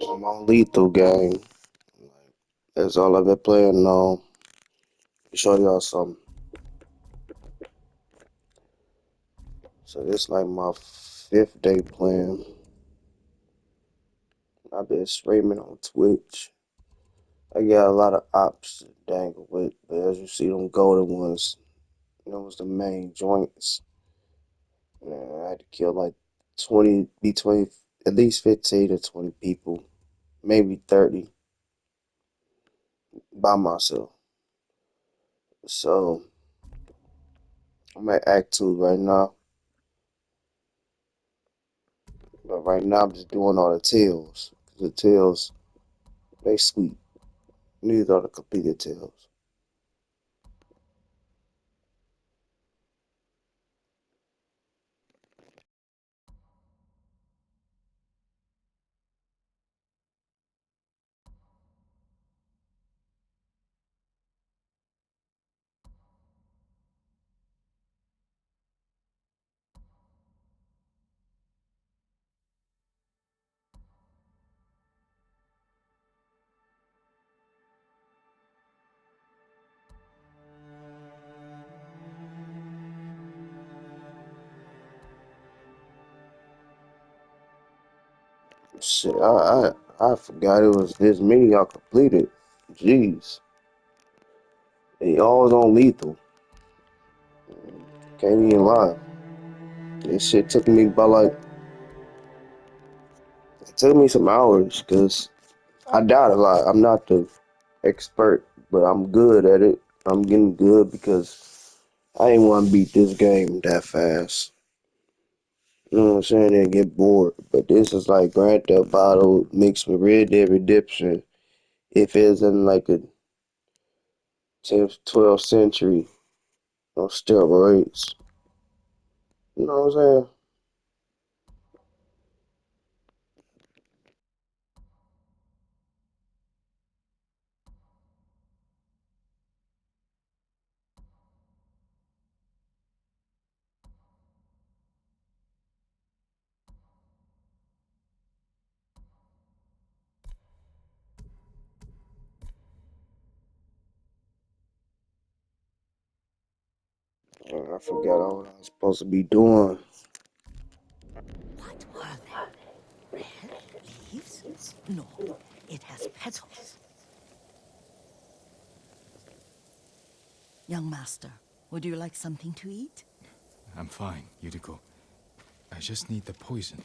I'm on lethal game. That's all I've been playing now. Show y'all something. So this like my fifth day playing. I've been streaming on Twitch. I got a lot of ops to dangle with, but as you see, them golden ones, those the main joints. I had to kill like 20, between at least 15 to 20 people, maybe 30 by myself. So I'm at Act 2 right now. But right now I'm just doing all the tails. The tails, they sweet. These are the completed tails. Shit, I forgot it was this many I completed. Jeez. They always on lethal. Can't even lie. This shit took me about like, it took me some hours because I doubt a lot. I'm not the expert, but I'm good at it. I'm getting good because I ain't want to beat this game that fast. You know what I'm saying? And get bored. But this is like Grand Theft Auto mixed with Red Dead Redemption. If it's in like a 10th, 12th century on steroids. You know what I'm saying? I forgot what I was supposed to be doing. What are they? Red leaves? No, it has petals. Young master, would you like something to eat? I'm fine, Yuriko. I just need the poison.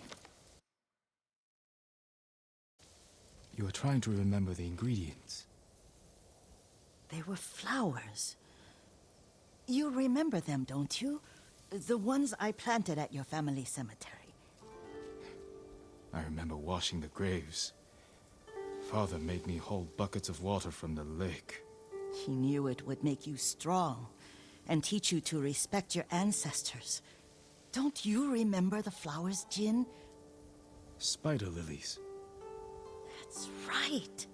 You are trying to remember the ingredients. They were flowers. You remember them, don't you? The ones I planted at your family cemetery. I remember washing the graves. Father made me hold buckets of water from the lake. He knew it would make you strong and teach you to respect your ancestors. Don't you remember the flowers, Jin? Spider lilies. That's right.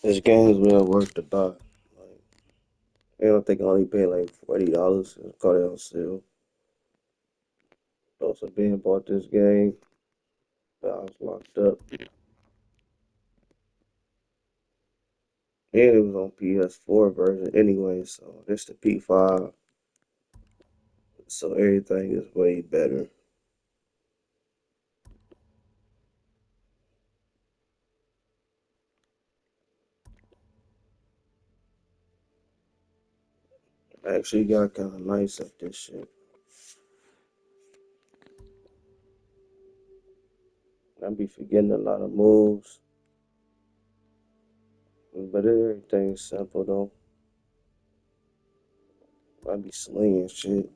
This game's well worth to buy. Like, I don't think I only paid like $40. Caught it on sale. Also, being bought this game, but I was locked up. And it was on PS4 version anyway, so this the P5, so everything is way better. I actually got kind of nice at this shit. I be forgetting a lot of moves, but everything's simple though. I be slinging shit.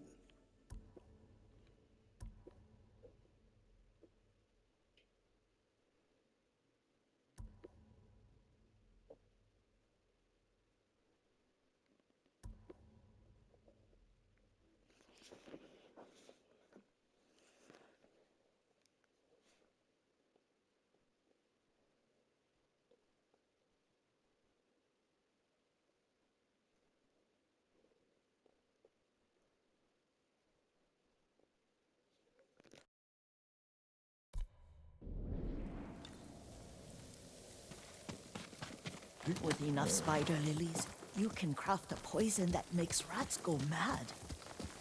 With enough spider lilies, you can craft a poison that makes rats go mad.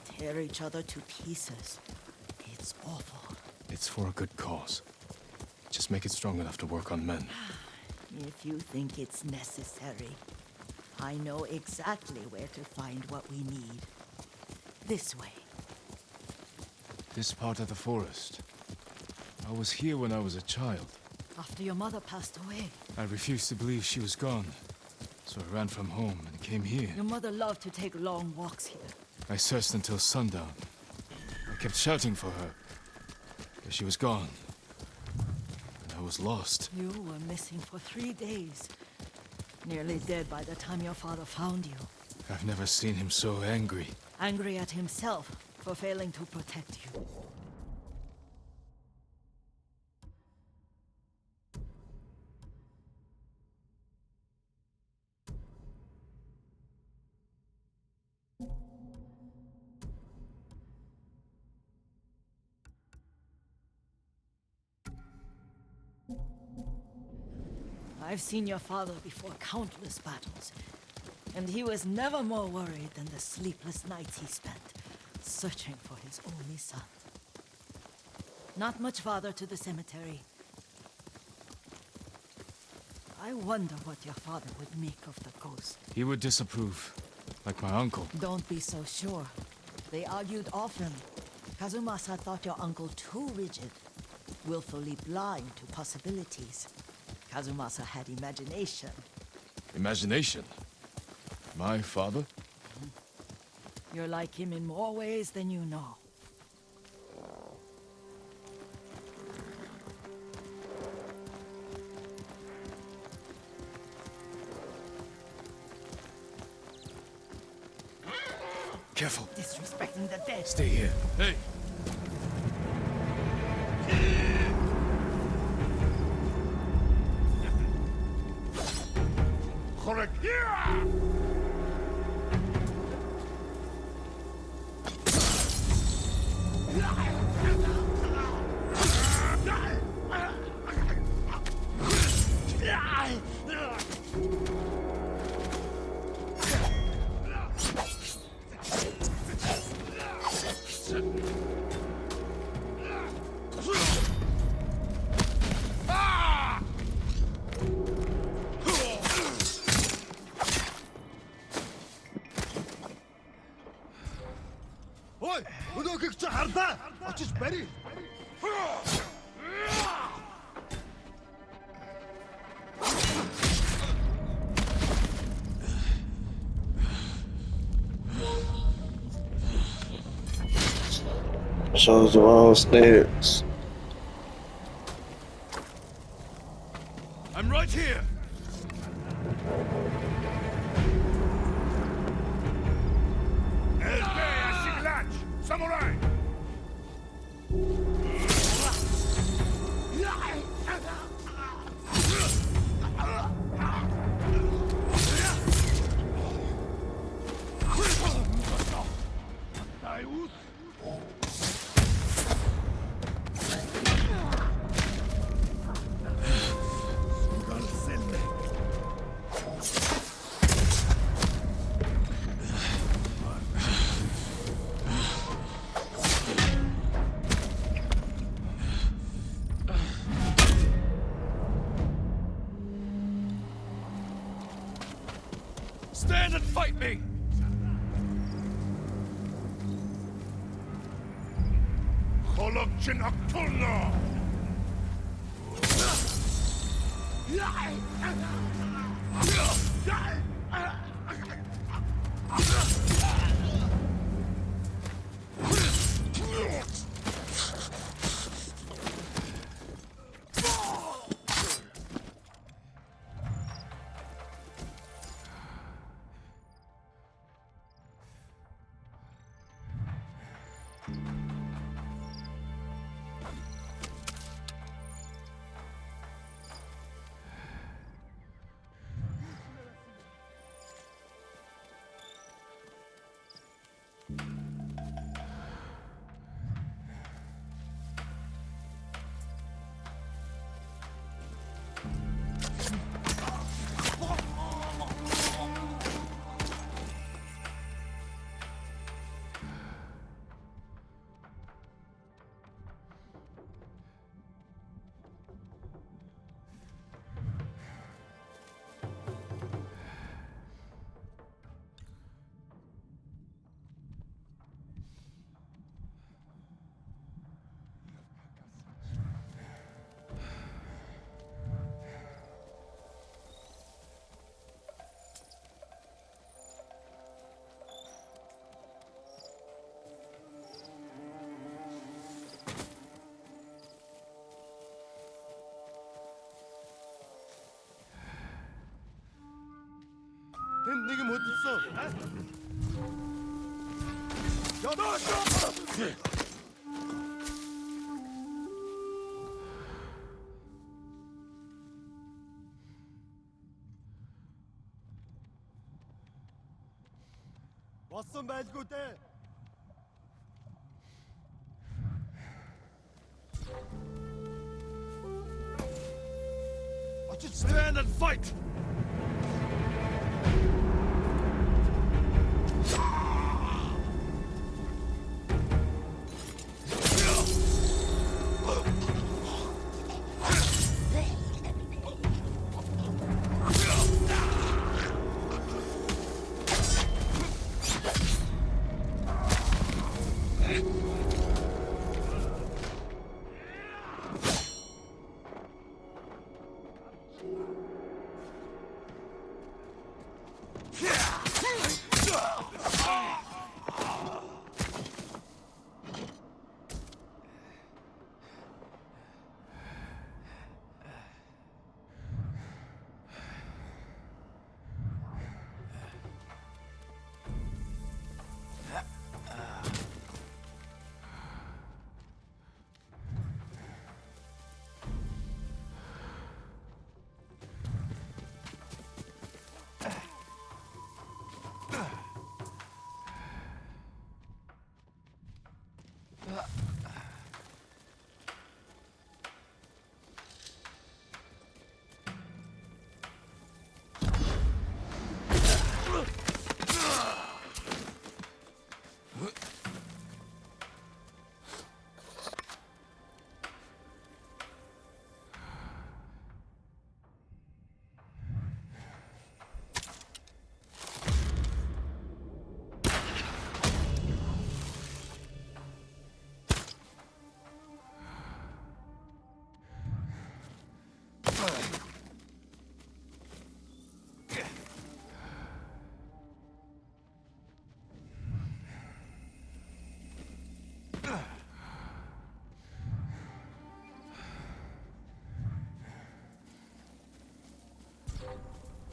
Tear each other to pieces. It's awful. It's for a good cause. Just make it strong enough to work on men. If you think it's necessary, I know exactly where to find what we need. This way. This part of the forest. I was here when I was a child. After your mother passed away. I refused to believe she was gone. So I ran from home and came here. Your mother loved to take long walks here. I searched until sundown. I kept shouting for her. But she was gone. And I was lost. You were missing for 3 days. Nearly dead by the time your father found you. I've never seen him so angry. Angry at himself for failing to protect you. I've seen your father before countless battles, and he was never more worried than the sleepless nights he spent searching for his only son. Not much farther to the cemetery. I wonder what your father would make of the ghost. He would disapprove, like my uncle. Don't be so sure. They argued often. Kazumasa thought your uncle too rigid, willfully blind to possibilities. Kazumasa had imagination. Imagination? My father? You're like him in more ways than you know. Careful. Disrespecting the dead. Stay here. Hey! Chose the wrong stairs. I'm right here! Samurai! Stand and fight me! Holokchin Aktulno! Тэнд нэг юм хөдөлсөн. Болсон байлгүй дээ. Stand and fight!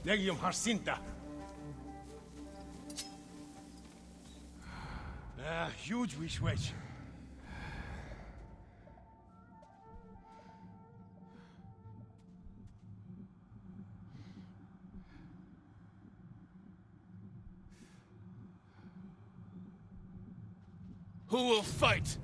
Яг юм харсан та. Huge wish. Who will fight?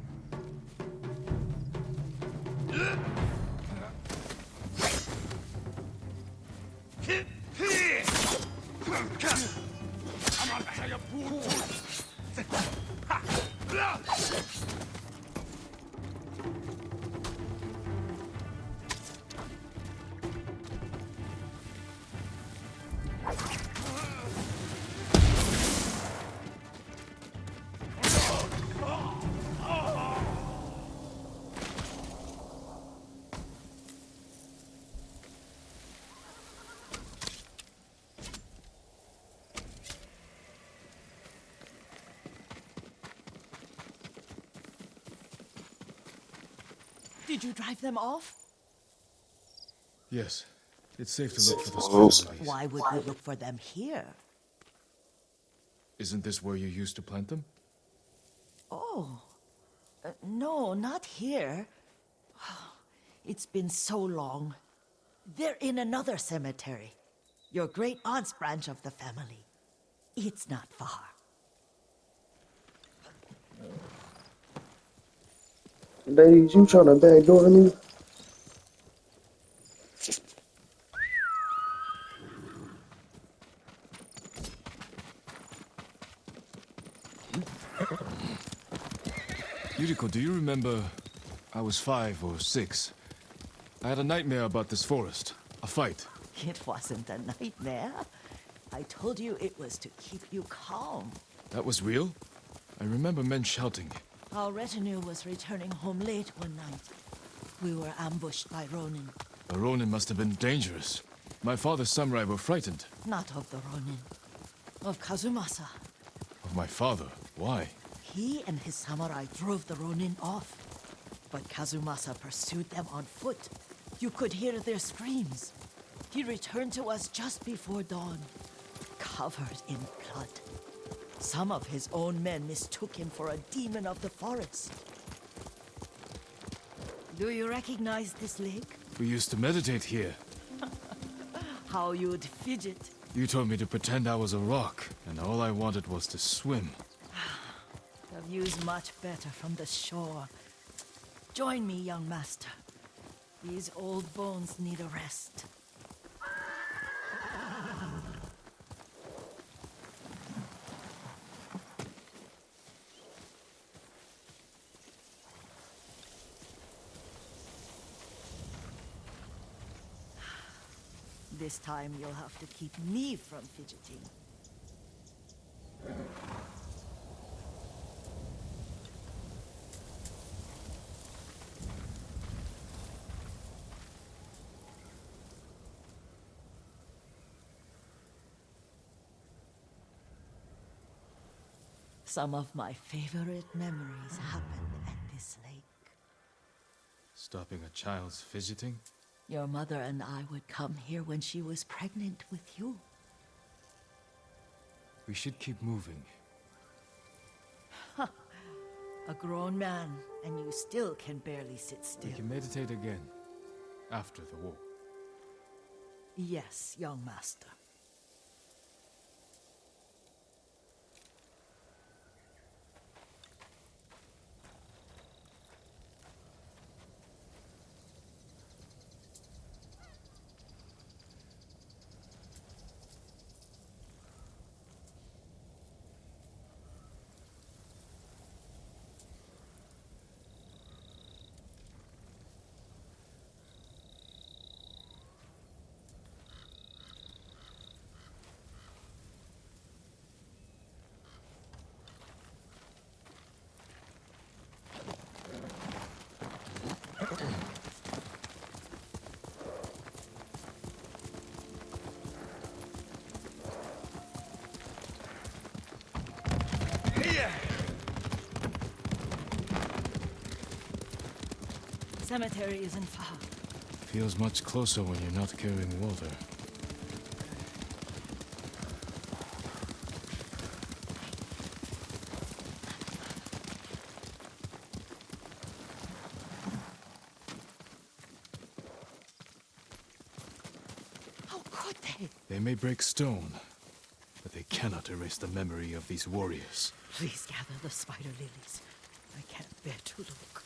Did you drive them off? Yes. It's safe to look for the Oh, spider lilies. Why would we look for them here? Isn't this where you used to plant them? Oh, no, not here. It's been so long. They're in another cemetery. Your great aunt's branch of the family. It's not far. ladies, you trying to backdoor me? Yuriko, do you remember... I was 5 or 6. I had a nightmare about this forest. A fight. It wasn't a nightmare. I told you it was to keep you calm. That was real? I remember men shouting. Our retinue was returning home late one night. We were ambushed by Ronin. The Ronin must have been dangerous. My father's samurai were frightened. Not of the Ronin. Of Kazumasa. Of my father. Why? He and his samurai drove the Ronin off. But Kazumasa pursued them on foot. You could hear their screams. He returned to us just before dawn, covered in blood. Some of his own men mistook him for a demon of the forest. Do you recognize this lake? We used to meditate here. How you'd fidget. You told me to pretend I was a rock, and all I wanted was to swim. The view's much better from the shore. Join me, young master. These old bones need a rest. This time you'll have to keep me from fidgeting. Some of my favorite memories happened at this lake. Stopping a child's fidgeting? Your mother and I would come here when she was pregnant with you. We should keep moving. A grown man, and you still can barely sit still. We can meditate again. After the war. Yes, young master. Cemetery isn't far. Feels much closer when you're not carrying water. How could they? They may break stone, but they cannot erase the memory of these warriors. Please gather the spider lilies. I can't bear to look.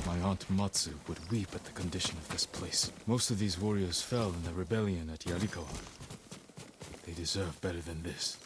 My aunt Matsu would weep at the condition of this place. Most of these warriors fell in the rebellion at Yarikawa. They deserve better than this.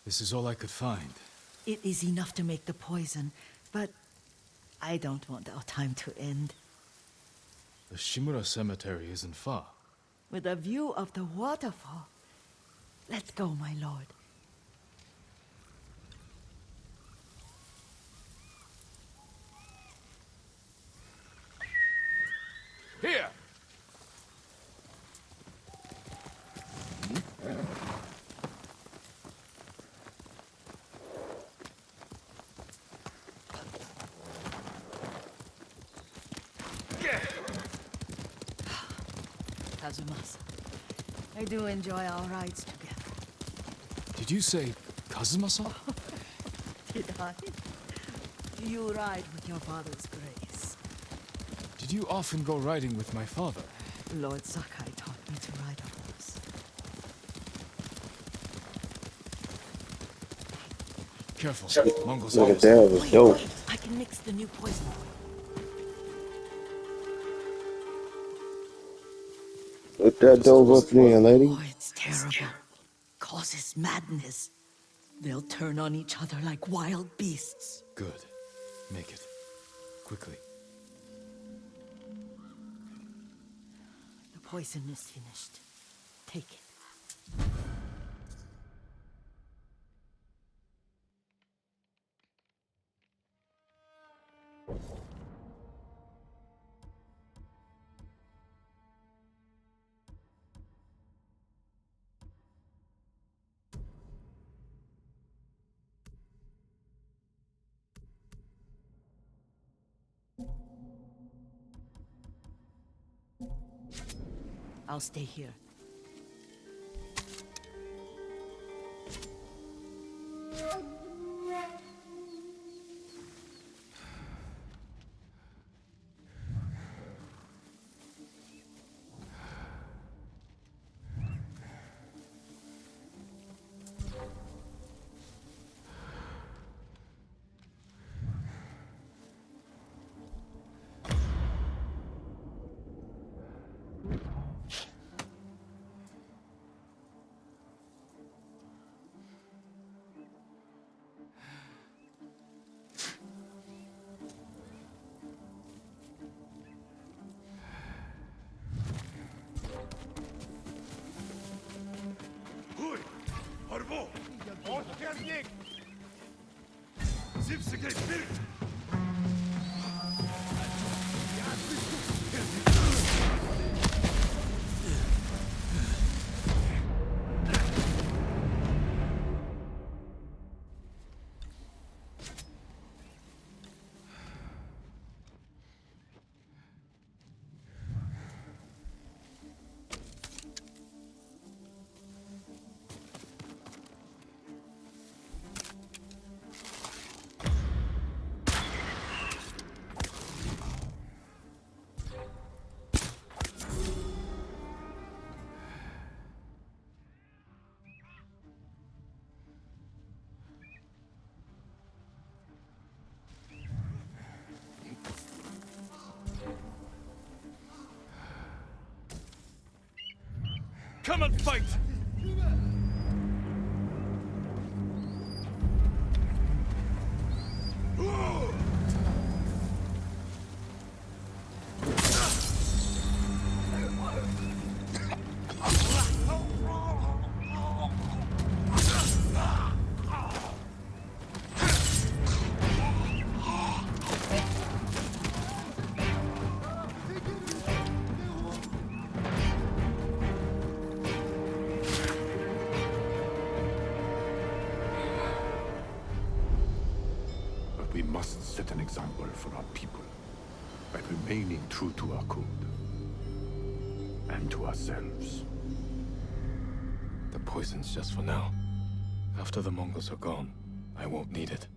This is all I could find. It is enough to make the poison, but I don't want our time to end. The Shimura Cemetery isn't far. With a view of the waterfall. Let's go, my lord. Here! Kazumasa, I do enjoy our rides together. Did you say Kazumasa? Did I? You ride with your father's grace. Did you often go riding with my father? Lord Sakai taught me to ride a horse. Careful, Mongols Look are at that, was dope. I can mix the new poison for you. Look that dope up there, lady. Oh, it's terrible. Causes madness. They'll turn on each other like wild beasts. Good. Make it. Quickly. The poison is finished. Take it. I'll stay here. Hui! Harbo! Osternik! Zipsige Bild! Come and fight! But we must set an example for our people by remaining true to our code and to ourselves. The poison's just for now. After the Mongols are gone, I won't need it.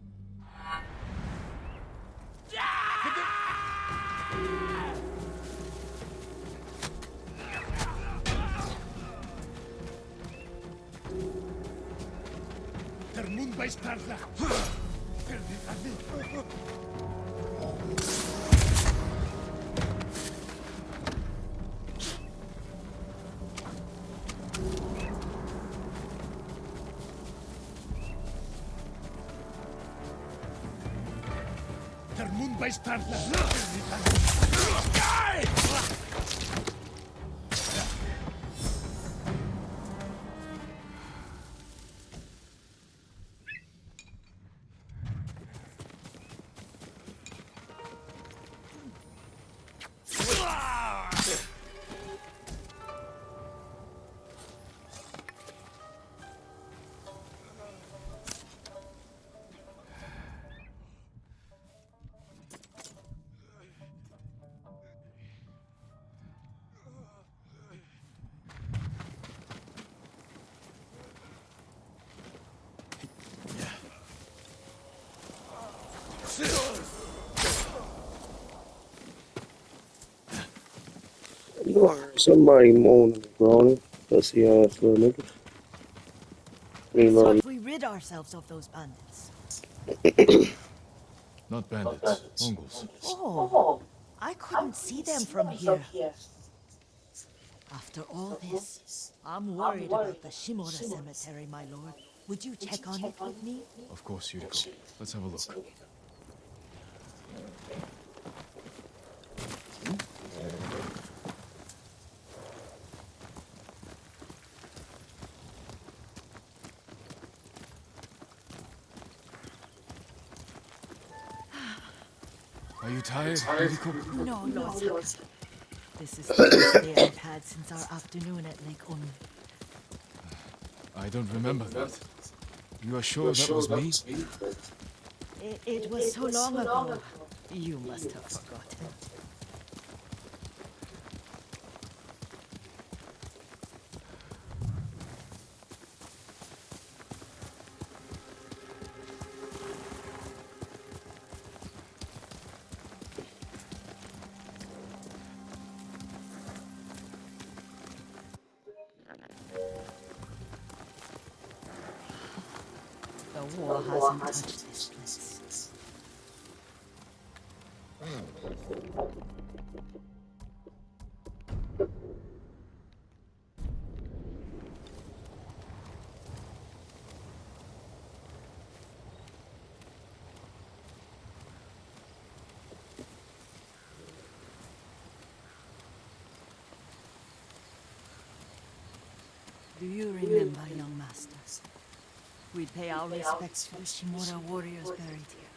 Termun by Starla. Termun by Starla. You heard somebody moaning and groaning. Pussy ass little nigga. I You know, thought we rid ourselves of those bandits. Not bandits, Mongols. Oh, I couldn't see them from here. After all this, I'm worried about the Shimura cemetery, my lord. Would you check on it with me? Of course, Yuriko. Let's have a look. Are you tired, Yuriko? No, Lord Saka. This is the best day I've had since our afternoon at Lake Onu. I don't remember that. You are sure that was me? It was so long ago. You must have forgotten. The war hasn't touched this place. Do you remember, young master? We'd pay our respects to the Shimura warriors buried here.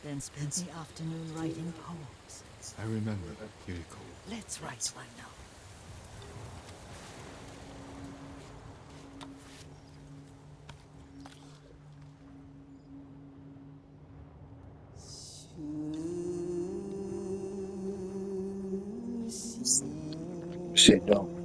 Then spend the afternoon writing poems. I remember, Yuriko. Let's write one now. shit don't.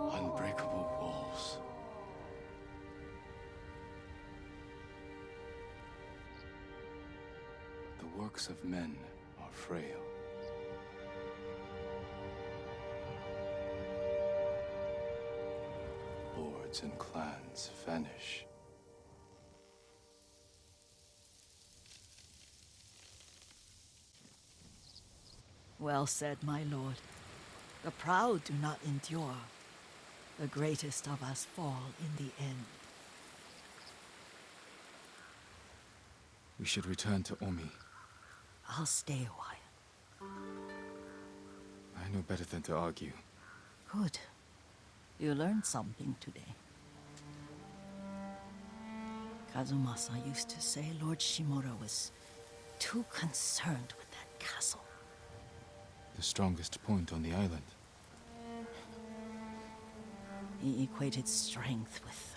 Unbreakable walls. The works of men are frail. Lords and clans vanish. Well said, my lord. The proud do not endure. The greatest of us fall in the end. We should return to Omi. I'll stay a while. I know better than to argue. Good. You learned something today. Kazumasa used to say Lord Shimura was too concerned with that castle. The strongest point on the island. He equated strength with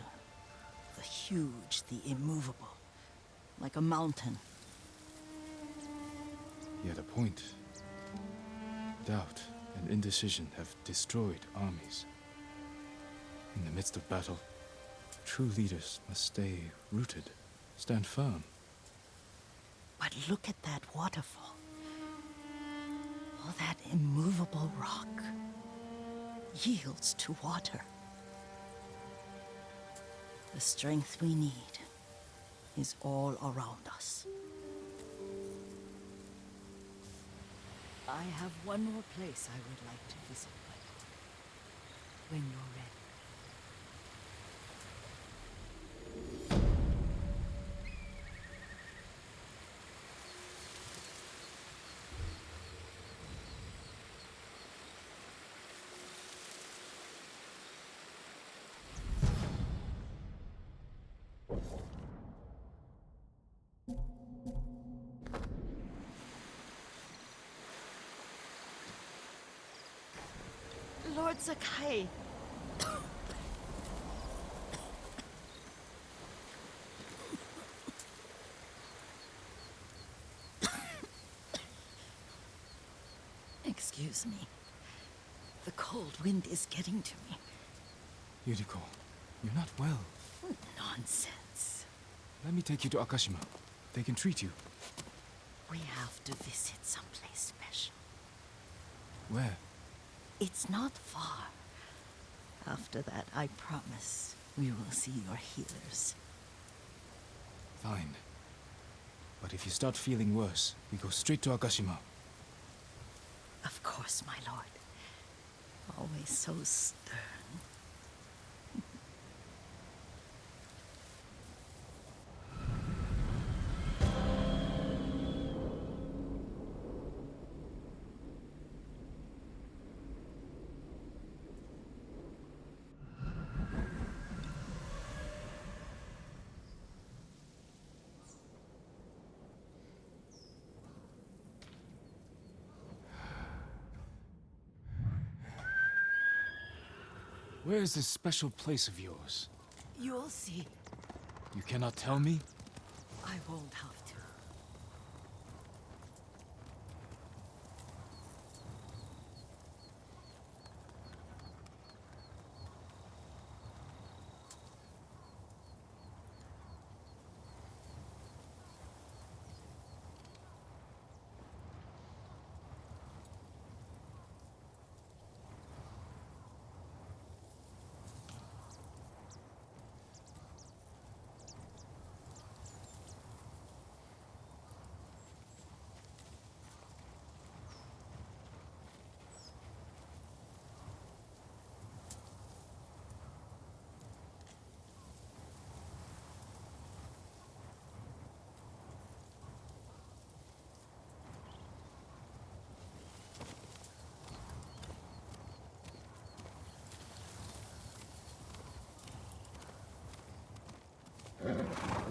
the huge, the immovable, like a mountain. He had a point. Doubt and indecision have destroyed armies. In the midst of battle, true leaders must stay rooted, stand firm. But look at that waterfall. All that immovable rock yields to water. The strength we need is all around us. I have one more place I would like to visit, but when you're ready. Lord Sakai. Excuse me. The cold wind is getting to me. Yuriko, you're not well. Nonsense. Let me take you to Akashima. They can treat you. We have to visit someplace special. Where? It's not far. After that, I promise we will see your healers. Fine. But if you start feeling worse, we go straight to Akashima. Of course, my lord. Always so stern. Where is this special place of yours? You'll see. You cannot tell me? I won't have to.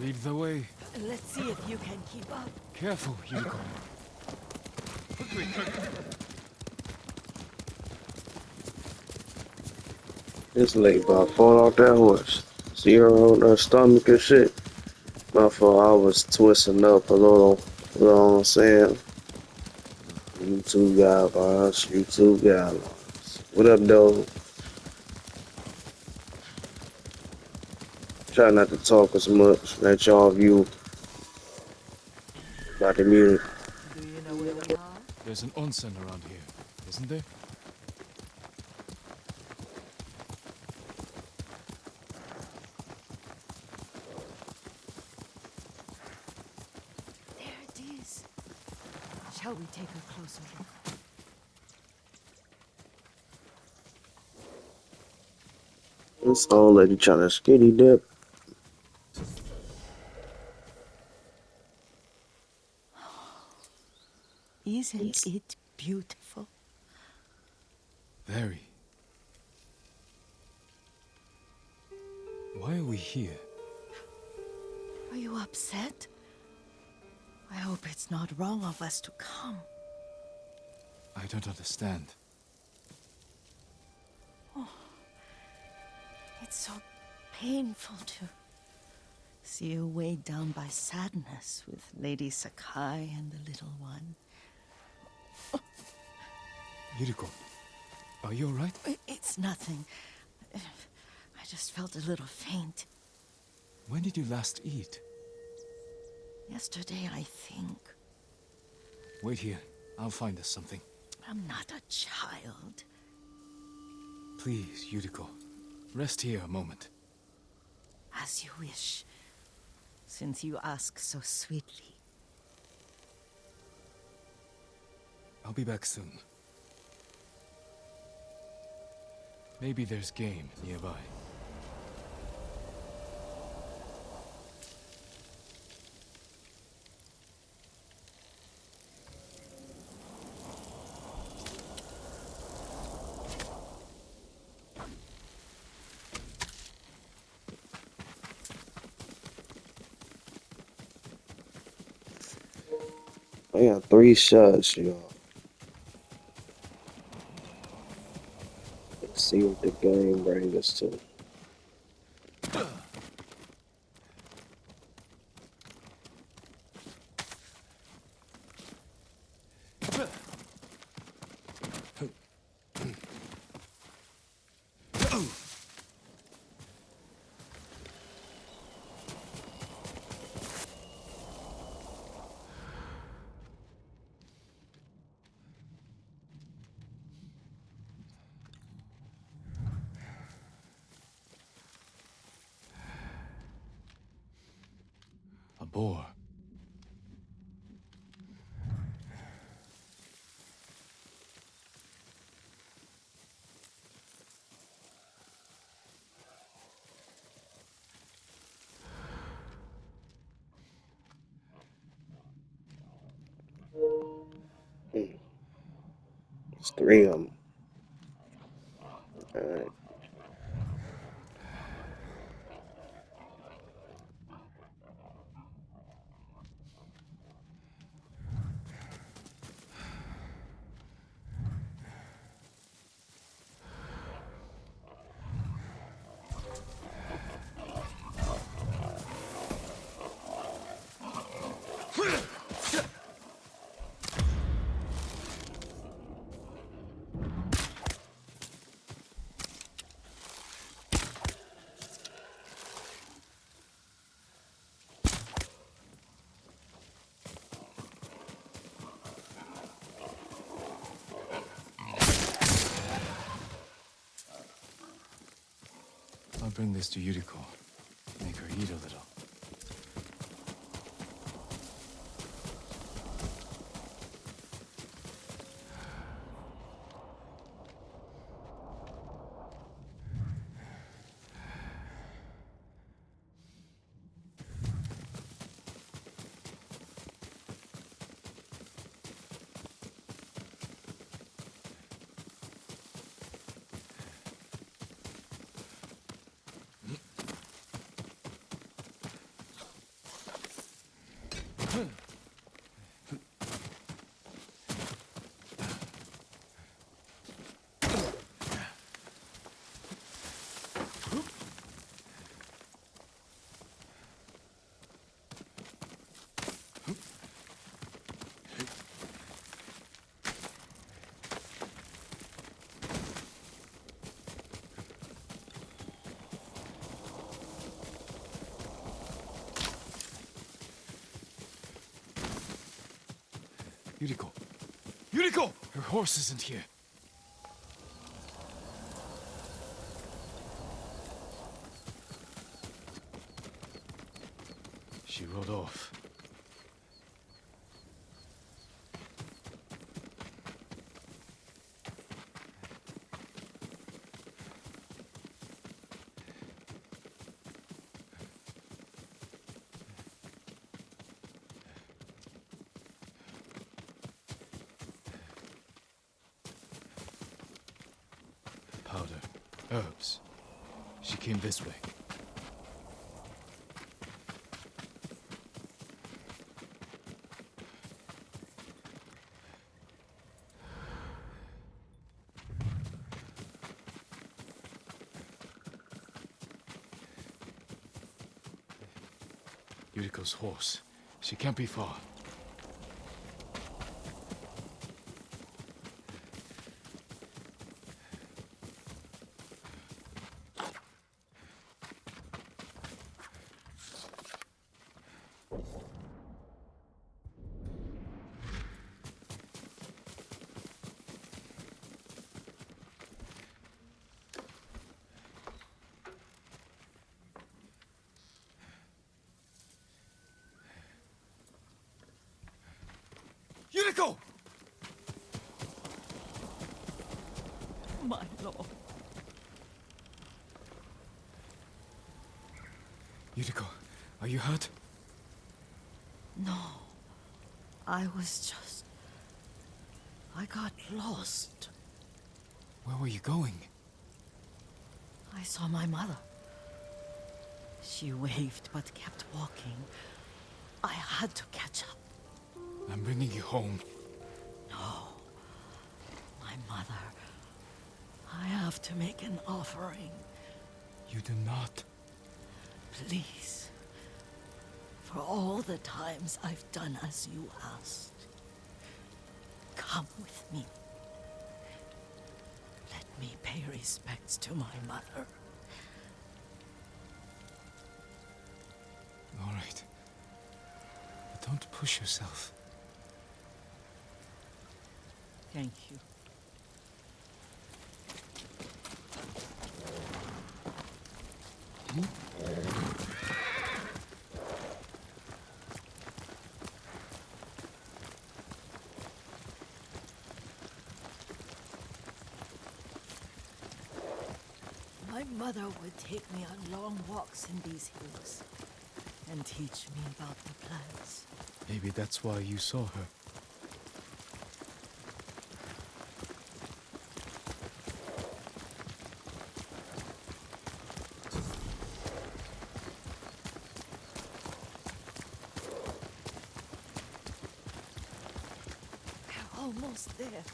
Lead the way. Let's see if you can keep up. Careful, Yuriko. This lady about fall off that horse. See her on her stomach and shit. My fault, I was twisting up a little. You know what I'm saying? You two guys, you two guys. What up, though? Try not to talk as much. Let y'all view about the music. Do you know where we are? There's an onsen around here, isn't there? There it is. Shall we take a closer look? This old lady trying to skinny dip. Isn't it beautiful? Very. Why are we here? Are you upset? I hope it's not wrong of us to come. I don't understand. It's so painful to see you weighed down by sadness with Lady Sakai and the little one. Yuriko, are you alright? It's nothing. I just felt a little faint. When did you last eat? Yesterday, I think. Wait here. I'll find us something. I'm not a child. Please, Yuriko. Rest here a moment. As you wish, since you ask so sweetly. I'll be back soon. Maybe there's game nearby. I got 3 shots, y'all. Let's see what the game brings us to. A boar. It's 3 of them. Alright. I'll bring this to Yuriko. Make her eat a little. Yuriko! Yuriko! Her horse isn't here. She rode off. Powder. Herbs. She came this way. Yuriko's horse. She can't be far. Yuriko! My lord. Yuriko, are you hurt? No. I got lost. Where were you going? I saw my mother. She waved but kept walking. I had to catch up. I'm bringing you home. No. My mother. I have to make an offering. You do not. Please. For all the times I've done as you asked. Come with me. Let me pay respects to my mother. All right. But don't push yourself. Thank you. My mother would take me on long walks in these hills and teach me about the plants. Maybe that's why you saw her. We're almost there.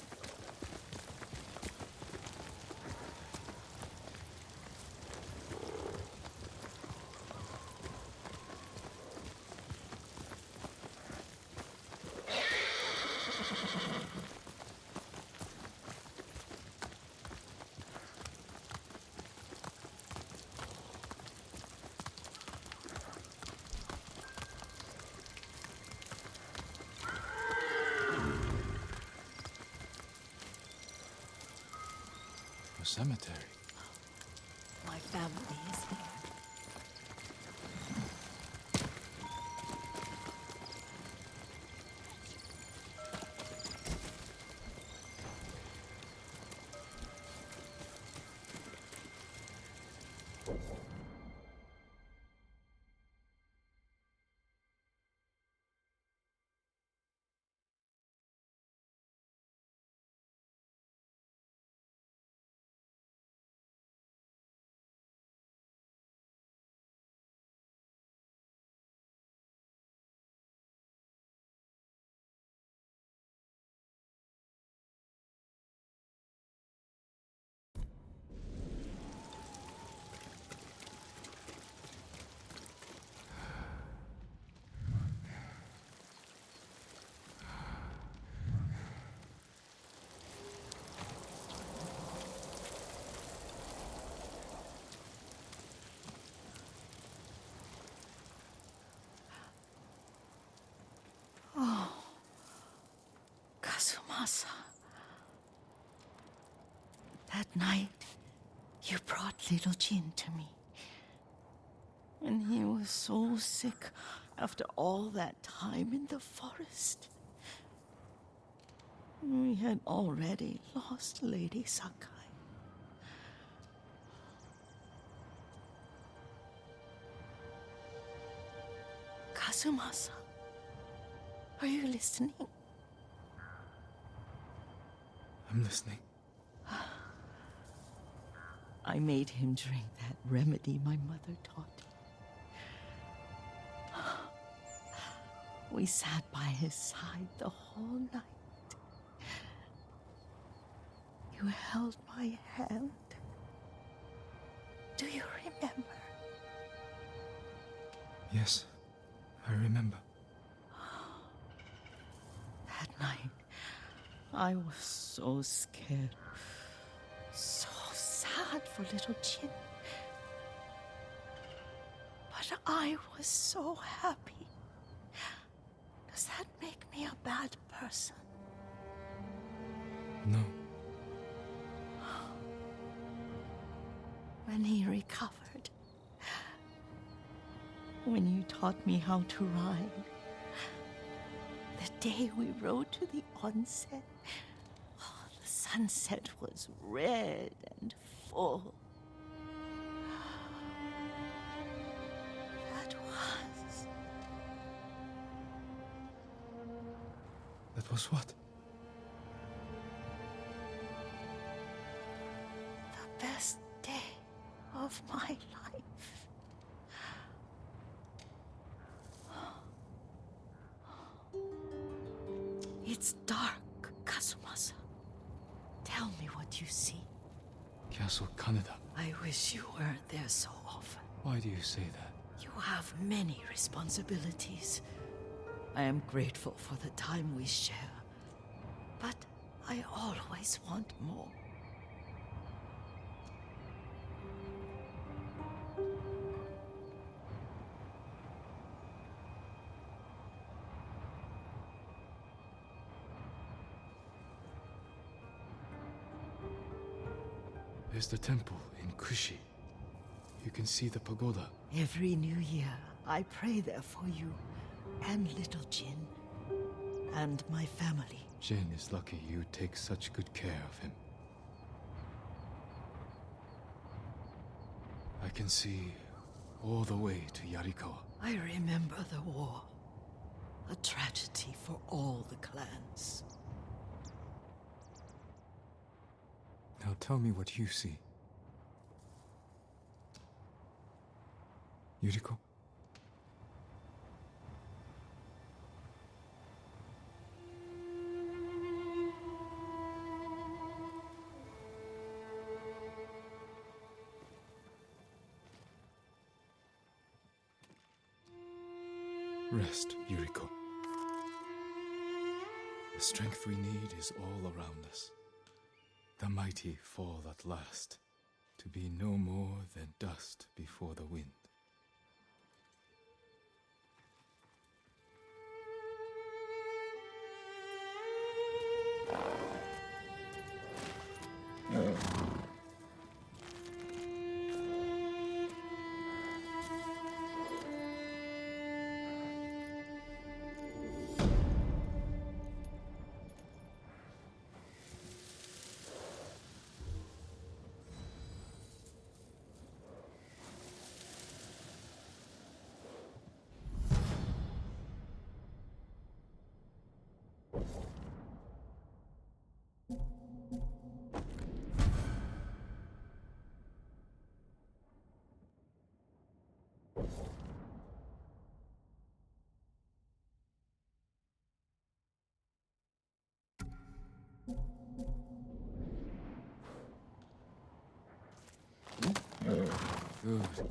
A cemetery. My family is here. Kazumasa. That night, you brought little Jin to me. And he was so sick after all that time in the forest. We had already lost Lady Sakai. Kazumasa, are you listening? I'm listening. I made him drink that remedy my mother taught him. We sat by his side the whole night. You held my hand. Do you remember? Yes, I remember. That night, I was so scared. So sad for little Jin. But I was so happy. Does that make me a bad person? No. When he recovered, when you taught me how to ride, the day we rode to the onsen, oh, the sunset was red and full. That was That was what? the best day of my life. It's dark, Kazumasa. Tell me what you see. Castle Kaneda. I wish you weren't there so often. Why do you say that? You have many responsibilities. I am grateful for the time we share, but I always want more. There's the temple in Kushi. You can see the pagoda. Every new year, I pray there for you and little Jin and my family. Jin is lucky you take such good care of him. I can see all the way to Yarikawa. I remember the war, a tragedy for all the clans. Now tell me what you see. Yuriko? Rest, Yuriko. The strength we need is all around us. The mighty fall at last, to be no more than dust before the wind. Good.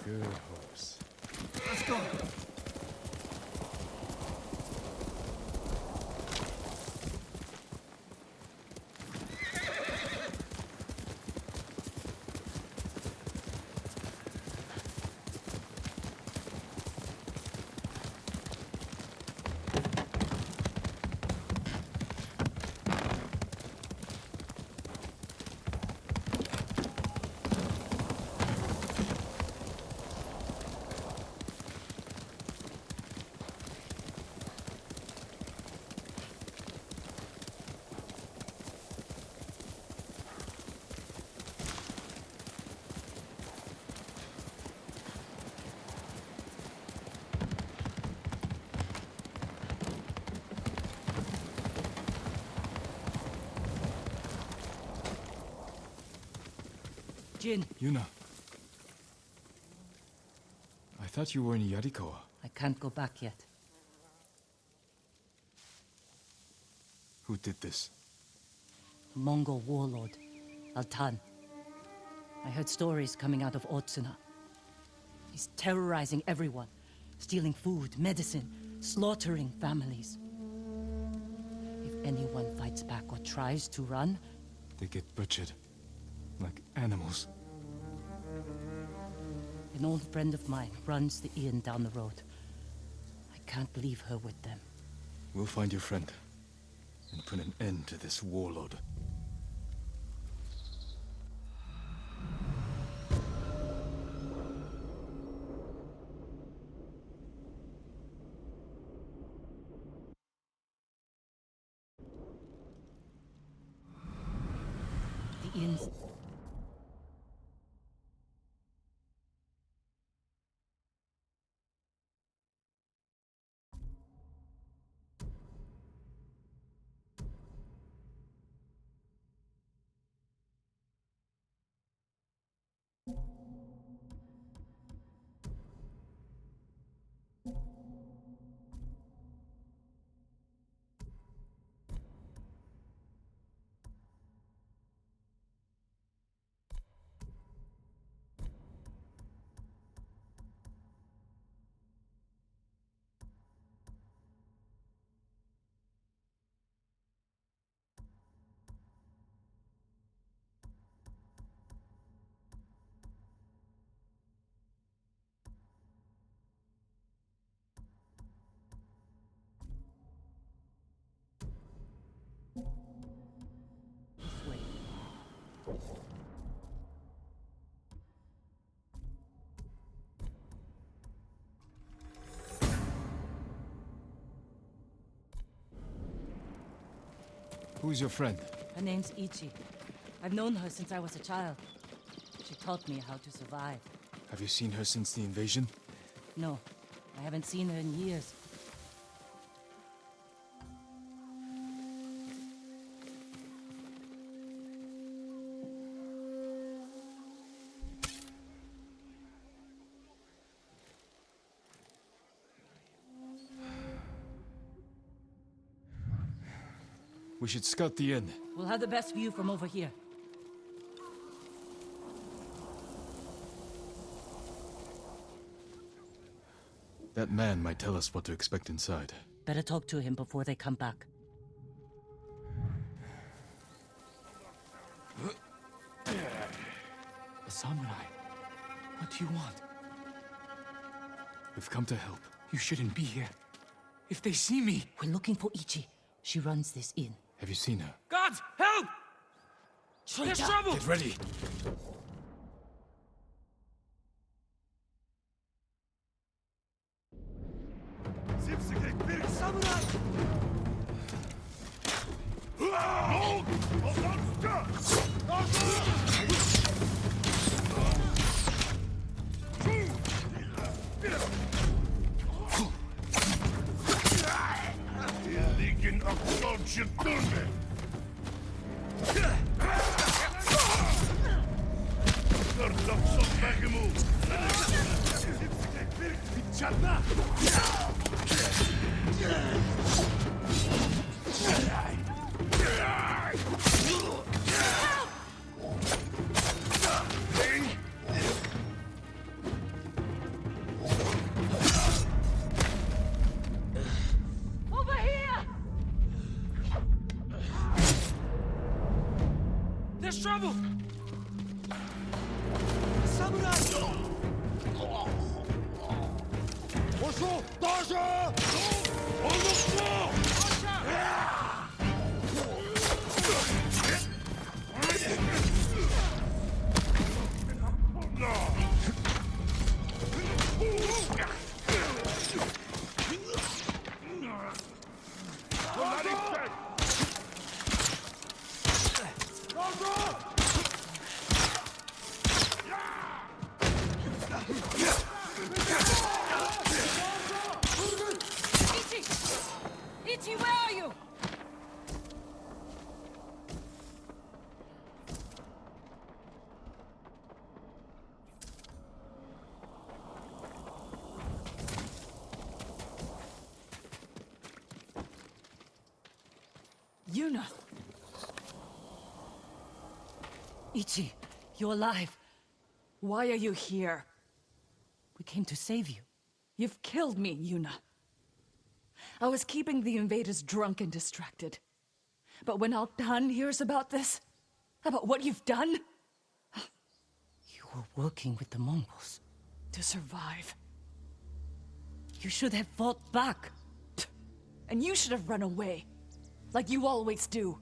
Good horse. Let's go. Jin, Yuna. I thought you were in Yarikawa. I can't go back yet. Who did this? A Mongol warlord, Altan. I heard stories coming out of Otsuna. He's terrorizing everyone, stealing food, medicine, slaughtering families. If anyone fights back or tries to run, They get butchered. Like animals. an old friend of mine runs the inn down the road. I can't leave her with them. We'll find your friend. And put an end to this warlord. The inn's... this way. Who's your friend? Her name's Ichi. I've known her since I was a child. She taught me how to survive. Have you seen her since the invasion? No, I haven't seen her in years. We should scout the inn. We'll have the best view from over here. That man might tell us what to expect inside. Better talk to him before they come back. A samurai. What do you want? We've come to help. You shouldn't be here. If they see me... We're looking for Ichi. She runs this inn. Have you seen her? Gods, help! There's trouble! Get ready! Over here! There's trouble! Ichi! Ichi, where are you? Yuna! Ichi, you're alive. Why are you here? We came to save you. You've killed me, Yuna. I was keeping the invaders drunk and distracted. But when Altan hears about this, about what you've done... You were working with the Mongols to survive. You should have fought back. And you should have run away, like you always do.